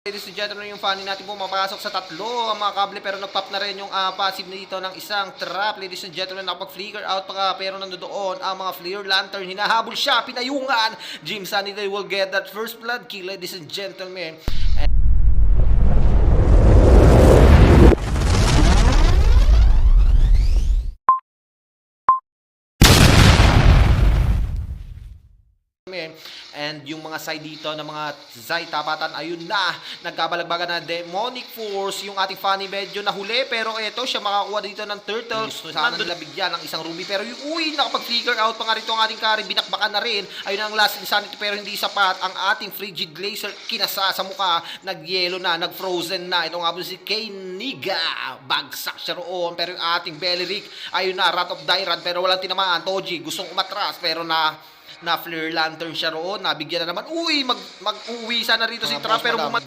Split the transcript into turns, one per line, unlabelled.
Ladies and gentlemen, yung funny natin po mapasok sa tatlo ang mga kable pero nag-pop na rin yung passive dito ng isang trap. Ladies and gentlemen, nakapag-flicker out pa pero nandoon ang mga flare lantern. Hinahabol siya, pinayungan. Jim Sunny they will get that first blood kill, ladies and gentlemen. And yung mga side dito ng mga Zai tapatan, ayun na, nagkabalagbagan na demonic force yung ating funny medyo nahuli, pero eto siya makakuha dito ng turtle. Gusto sana nila bigyan ng isang ruby, pero yung nakapag-flicker out pa nga rito ang ating carry, binakbakan na rin. Ayun ang last insanity pero hindi sapat. Ang ating frigid glacier kinasa sa mukha, nag-yellow na, nag-frozen na. Ito nga po si Kniga, bagsak siya roon, pero yung ating Beleric, ayun na, Rat of Dyrad, pero walang tinamaan. Toji gustong umatras pero na flare lantern siya roon, nabigyan na naman. Mag-uwi sana rito si Trap pero demonic